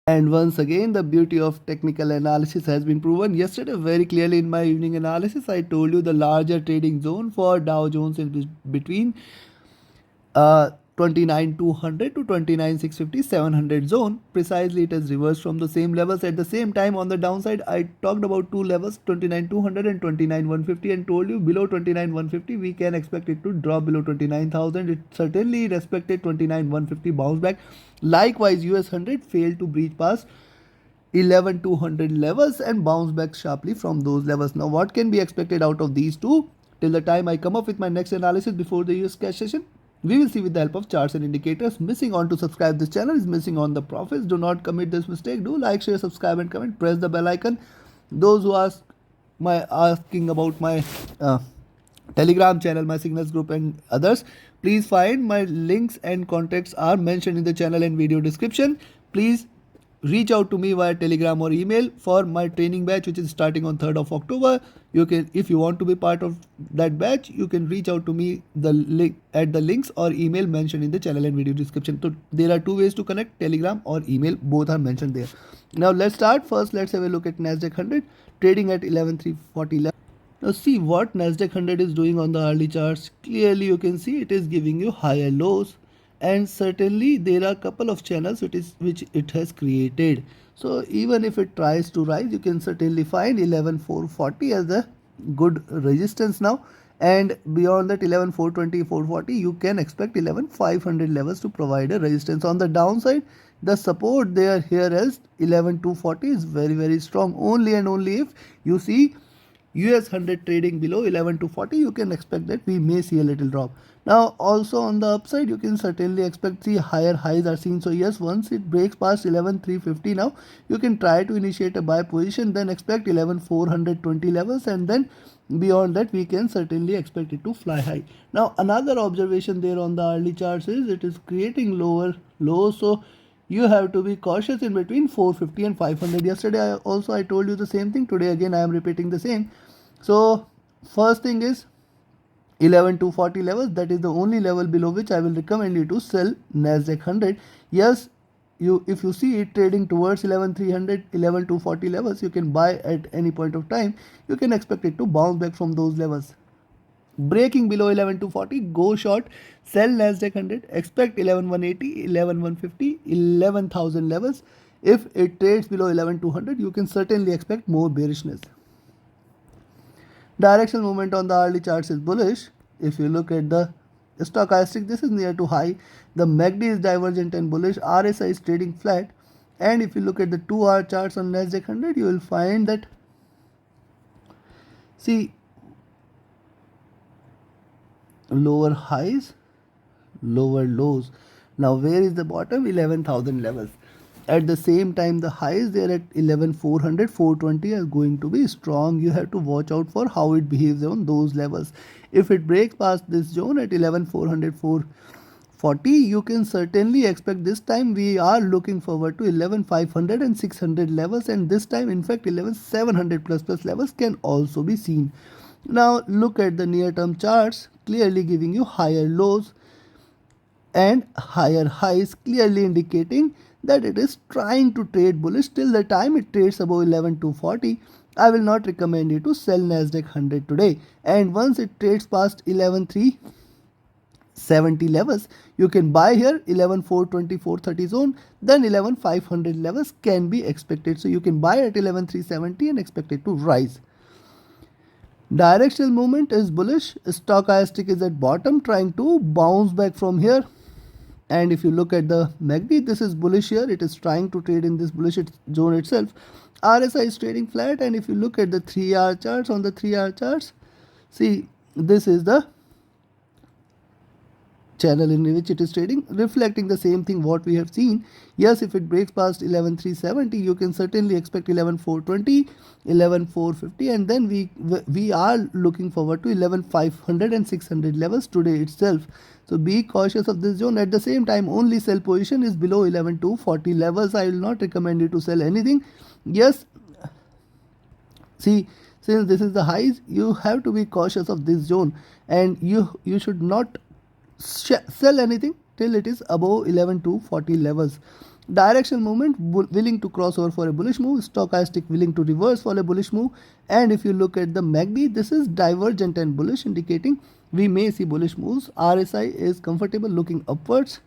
And once again, the beauty of technical analysis has been proven. Yesterday, very clearly in my evening analysis, I told you the larger trading zone for Dow Jones is between 29,200 to 29,650 700 zone. Precisely, it has reversed from the same levels. At the same time, on the downside, I talked about two levels, 29,200 and 29,150, and told you below 29,150 we can expect it to drop below 29,000. It certainly respected 29,150 bounce back. Likewise, US100 failed to breach past 11,200 levels and bounce back sharply from those levels. Now, what can be expected out of these two? Till the time I come up with my next analysis before the US cash session, we will see with the help of charts and indicators. Missing on to subscribe this channel is missing on the profits. Do not commit this mistake. Do like, share, subscribe and comment. Press the bell icon. Those who asking about my Telegram channel, my signals group and others, please find my links and contacts are mentioned in the channel and video description. Please reach out to me via Telegram or email for my training batch, which is starting on 3rd of October. You can, if you want to be part of that batch, you can reach out to me the link at the links or email mentioned in the channel and video description. So there are two ways to connect, Telegram or email. Both are mentioned there. Now let's start. First, let's have a look at NASDAQ100 trading at 11,340. Now see what NASDAQ100 is doing on the early charts. Clearly you can see it is giving you higher lows, and certainly there are a couple of channels which it has created. So even if it tries to rise, you can certainly find 11,440 as a good resistance now, and beyond that 11,420 440 you can expect 11,500 levels to provide a resistance. On the downside, the support there here is 11,240 is very strong. Only and only if you see US100 trading below 11,240, you can expect that we may see a little drop. Now also on the upside, you can certainly expect the higher highs are seen. So yes, once it breaks past 11,350 now, you can try to initiate a buy position, then expect 11,420 levels, and then beyond that we can certainly expect it to fly high. Now another observation there on the early charts is it is creating lower lows. So you have to be cautious in between 450 and 500. Yesterday I told you the same thing. Today again I am repeating the same. So first thing is 11,240 levels. That is the only level below which I will recommend you to sell NASDAQ100. Yes, if you see it trading towards 11,300, 11,240 levels, you can buy at any point of time. You can expect it to bounce back from those levels. Breaking below 11,240, go short, sell NASDAQ100, expect 11,180, 11,150, 11,000 levels. If it trades below 11,200, you can certainly expect more bearishness. Directional movement on the hourly charts is bullish. If you look at the stochastic, this is near to high. The MACD is divergent and bullish. RSI is trading flat. And if you look at the 2-hour charts on NASDAQ100, you will find that, see, lower highs, lower lows. Now where is the bottom? 11,000 levels. At the same time, the highs there at 11,400, 420 are going to be strong. You have to watch out for how it behaves on those levels. If it breaks past this zone at 11,400, 440, you can certainly expect this time we are looking forward to 11,500 and 600 levels, and this time in fact 11,700 plus levels can also be seen. Now look at the near term charts, clearly giving you higher lows and higher highs, clearly indicating that it is trying to trade bullish. Till the time it trades above 11,240, I will not recommend you to sell NASDAQ100 today. And once it trades past 11,370 levels, you can buy here 11,420, 430 zone, then 11,500 levels can be expected. So you can buy at 11,370 and expect it to rise. Directional movement is bullish. Stochastic is at bottom, trying to bounce back from here. And if you look at the MACD, this is bullish here. It is trying to trade in this bullish zone itself. RSI is trading flat. And if you look at the 3-hour charts, on the 3-hour charts, see, this is the channel in which it is trading, reflecting the same thing what we have seen. Yes, if it breaks past 11,370, you can certainly expect 11,420, 11,450, and then we are looking forward to 11,500 and 600 levels today itself. So be cautious of this zone. At the same time, only sell position is below 11,240 levels. I will not recommend you to sell anything. Yes, see, since this is the highs, you have to be cautious of this zone, and you should not sell anything till it is above 11,240 levels. Directional movement willing to cross over for a bullish move, stochastic willing to reverse for a bullish move. And if you look at the MACD, this is divergent and bullish, indicating we may see bullish moves. RSI is comfortable looking upwards.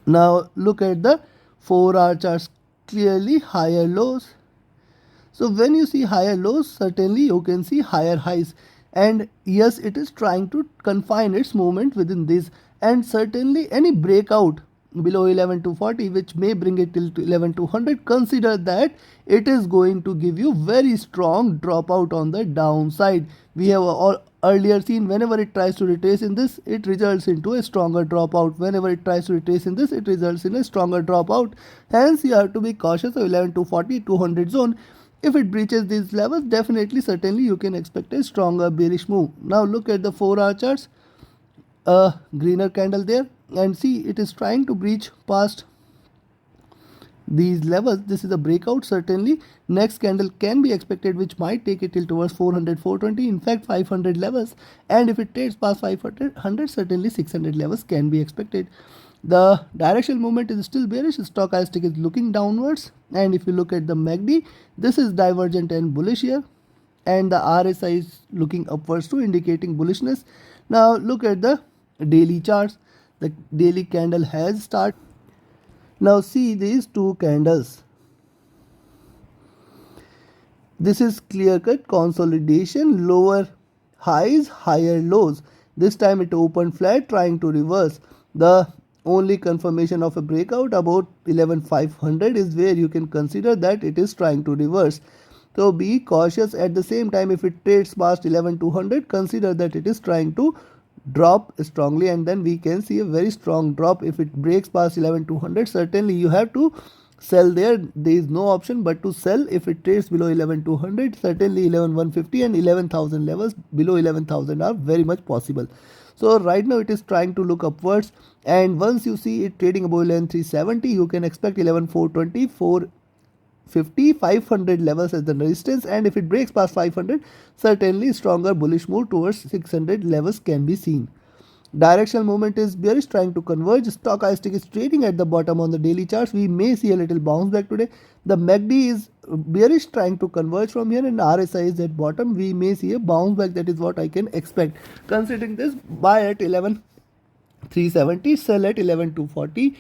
Now look at the 4-hour charts, clearly higher lows. So when you see higher lows, certainly you can see higher highs. And yes, it is trying to confine its movement within this. And certainly any breakout below 11240, which may bring it till 11200, consider that it is going to give you very strong dropout on the downside. We have all earlier seen whenever it tries to retrace in this, it results into a stronger dropout. Whenever it tries to retrace in this, it results in a stronger dropout. Hence you have to be cautious of 11240 200 zone. If it breaches these levels, definitely certainly you can expect a stronger bearish move. Now look at the 4-hour charts, a greener candle there, and see it is trying to breach past these levels. This is a breakout. Certainly next candle can be expected, which might take it till towards 400 420, in fact 500 levels. And if it trades past 500, certainly 600 levels can be expected. The directional movement is still bearish. Stochastic is looking downwards. And if you look at the MACD, this is divergent and bullish here. And the RSI is looking upwards too, indicating bullishness. Now look at the daily charts. The daily candle has started. Now see these two candles. This is clear-cut consolidation, lower highs, higher lows. This time it opened flat, trying to reverse. The only confirmation of a breakout about 11500 is where you can consider that it is trying to reverse. So be cautious. At the same time, if it trades past 11200, consider that it is trying to drop strongly, and then we can see a very strong drop. If it breaks past 11200, certainly you have to sell there. There is no option but to sell. If it trades below 11200, certainly 11150 and 11000 levels below 11000 are very much possible. So right now it is trying to look upwards, and once you see it trading above 11370, you can expect 11420, 450, 500 levels as the resistance. And if it breaks past 500, certainly stronger bullish move towards 600 levels can be seen. Directional movement is bearish, trying to converge. Stochastic is trading at the bottom on the daily charts. We may see a little bounce back today. The MACD is bearish, trying to converge from here, and RSI is at bottom. We may see a bounce back. That is what I can expect. Considering this, buy at 11370, sell at 11240.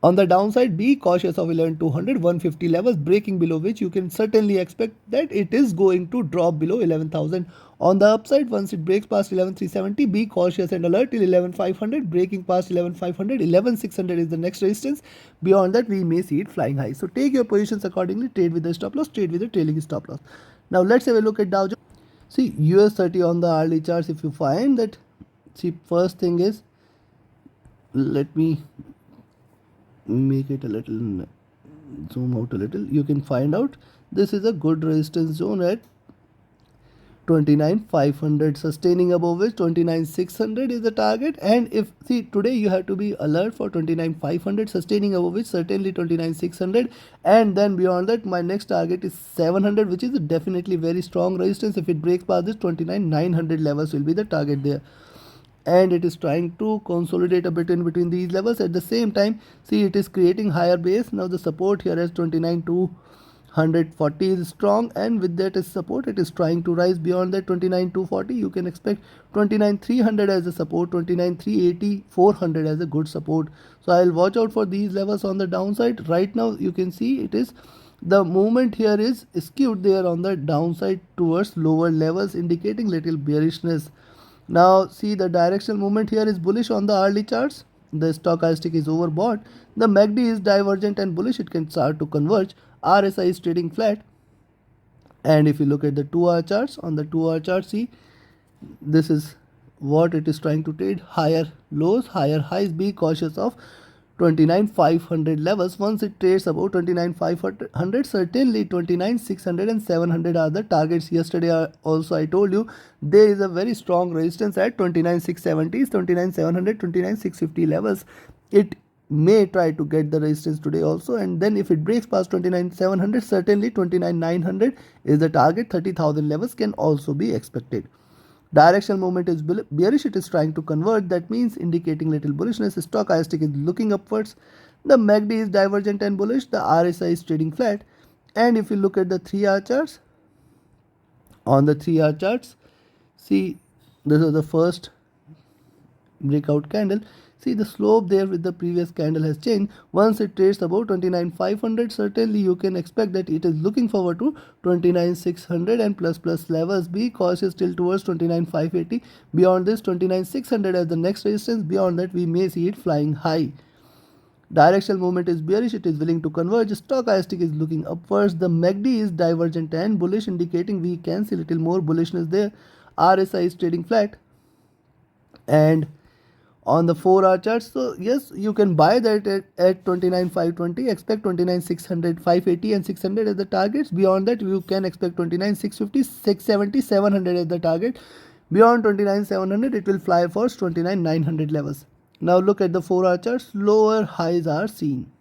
On the downside, be cautious of 11200, 150 levels, breaking below which you can certainly expect that it is going to drop below 11000. On the upside, once it breaks past 11370, be cautious and alert till 11500, breaking past 11500, 11600 is the next resistance. Beyond that, we may see it flying high. So take your positions accordingly, trade with the stop loss, trade with the trailing stop loss. Now let's have a look at Dow Jones. See US30 on the hourly charts. If you find that, see, first thing is, let me make it a little, zoom out a little. You can find out this is a good resistance zone at 29500, sustaining above which 29600 is the target. And if, see, today you have to be alert for 29500, sustaining above which certainly 29600, and then beyond that my next target is 700, which is definitely very strong resistance. If it breaks past this, 29900 levels will be the target there. And it is trying to consolidate a bit in between these levels. At the same time, see, it is creating higher base. Now the support here is 29240 is strong, and with that as support, it is trying to rise beyond that 29240. You can expect 29300 as a support, 29380, 400 as a good support. So I'll watch out for these levels on the downside. Right now you can see it is, the movement here is skewed there on the downside towards lower levels, indicating little bearishness. Now see, the directional movement here is bullish on the hourly charts. The stochastic is overbought. The MACD is divergent and bullish. It can start to converge. RSI is trading flat. And if you look at the 2-hour charts, on the 2-hour chart, see, this is what it is trying to trade. Higher lows, higher highs. Be cautious of 29500 levels. Once it trades about 29500, certainly 29600 and 700 are the targets. Yesterday also I told you there is a very strong resistance at 29670, 29700, 29650 levels. It may try to get the resistance today also, and then if it breaks past 29700, certainly 29900 is the target. 30000 levels can also be expected. Directional movement is bearish, it is trying to convert, that means indicating little bullishness. Stochastic is looking upwards. The MACD is divergent and bullish. The RSI is trading flat. And if you look at the 3-hour charts, on the 3-hour charts, see, this is the first breakout candle. See, the slope there with the previous candle has changed. Once it trades above 29,500, certainly you can expect that it is looking forward to 29,600 and plus levels. Be cautious till towards 29,580. Beyond this, 29,600 as the next resistance. Beyond that, we may see it flying high. Directional movement is bearish, it is willing to converge. Stochastic is looking upwards. The MACD is divergent and bullish, indicating we can see little more bullishness there. RSI is trading flat. And on the 4-hour chart, so yes, you can buy that at 29,520, expect 29,600, 580 and 600 as the targets. Beyond that, you can expect 29,650, 670, 700 as the target. Beyond 29,700, it will fly for 29,900 levels. Now look at the 4-hour charts. Lower highs are seen,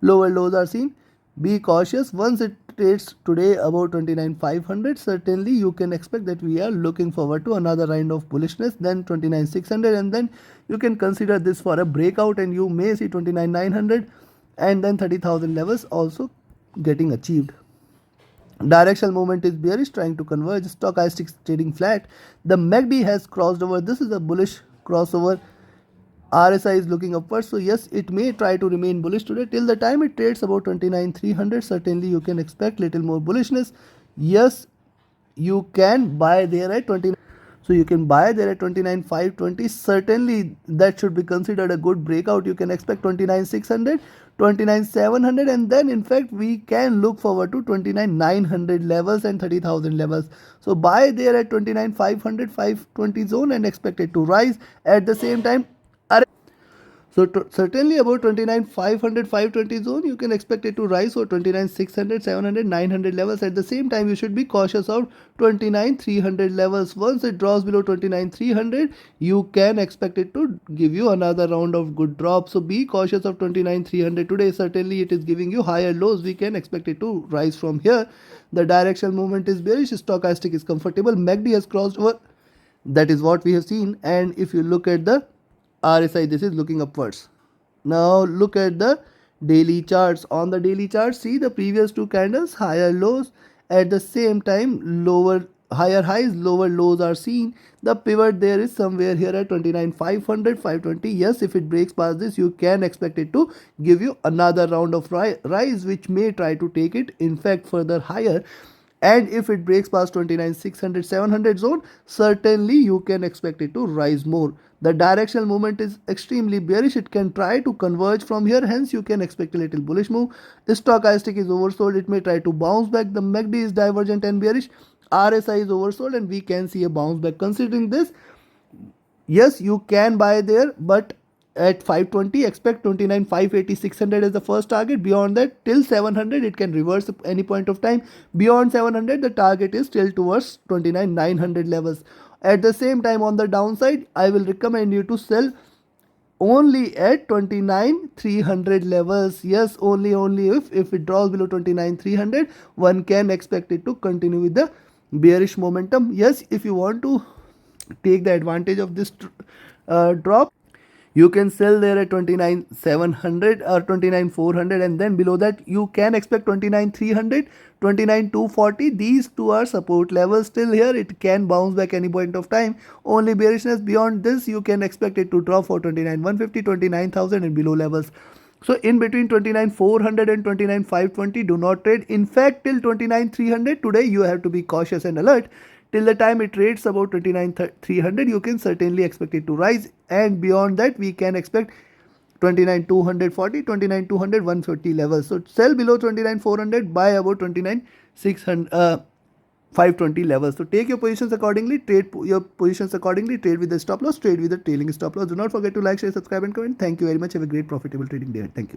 lower lows are seen. Be cautious. Once it trades today above 29,500, certainly you can expect that we are looking forward to another round of bullishness, then 29,600, and then you can consider this for a breakout, and you may see 29,900 and then 30,000 levels also getting achieved. Directional movement is bearish, trying to converge. Stochastic trading flat. The MACD has crossed over. This is a bullish crossover. RSI is looking upwards, so yes, it may try to remain bullish today. Till the time it trades about 29,300, certainly you can expect little more bullishness. Yes, you can buy there at 29. So you can buy there at 29,520. Certainly that should be considered a good breakout. You can expect 29,600, 29,700, and then in fact we can look forward to 29,900 levels and 30,000 levels. So buy there at 29,500, 520 zone and expect it to rise. At the same time, so certainly about 29,500, 520 zone, you can expect it to rise for 29,600, 700, 900 levels. At the same time, you should be cautious of 29,300 levels. Once it drops below 29,300, you can expect it to give you another round of good drop. So be cautious of 29,300 today. Certainly it is giving you higher lows. We can expect it to rise from here. The directional movement is bearish. Stochastic is comfortable. MACD has crossed over. That is what we have seen. And if you look at the RSI, this is looking upwards. Now look at the daily charts. On the daily charts, see the previous two candles, higher lows. At the same time, higher highs, lower lows are seen. The pivot there is somewhere here at 29,500, 520. Yes, if it breaks past this, you can expect it to give you another round of rise, which may try to take it in fact further higher. And if it breaks past 29,600, 700 zone, certainly you can expect it to rise more. The directional movement is extremely bearish. It can try to converge from here. Hence, you can expect a little bullish move. Stochastic is oversold. It may try to bounce back. The MACD is divergent and bearish. RSI is oversold and we can see a bounce back. Considering this, yes, you can buy there, but at 520, expect 29,580, 600 as the first target. Beyond that, till 700, it can reverse at any point of time. Beyond 700, the target is still towards 29,900 levels. At the same time, on the downside, I will recommend you to sell only at 29,300 levels. Yes, only if it draws below 29,300, one can expect it to continue with the bearish momentum. Yes, if you want to take the advantage of this drop, you can sell there at 29,700 or 29,400, and then below that you can expect 29,300, 29,240. These two are support levels. Still here it can bounce back any point of time. Only bearishness. Beyond this, you can expect it to drop for 29,150, 29,000 and below levels. So in between 29,400 and 29,520, do not trade. In fact, till 29,300 today you have to be cautious and alert. Till the time it trades about 29,300, you can certainly expect it to rise, and beyond that we can expect 29,240, 29,200, 150 levels. So sell below 29,400, buy about 29,600, 520 levels. So take your positions accordingly, trade your positions accordingly, trade with the stop loss, trade with the trailing stop loss. Do not forget to like, share, subscribe and comment. Thank you very much. Have a great profitable trading day. Thank you.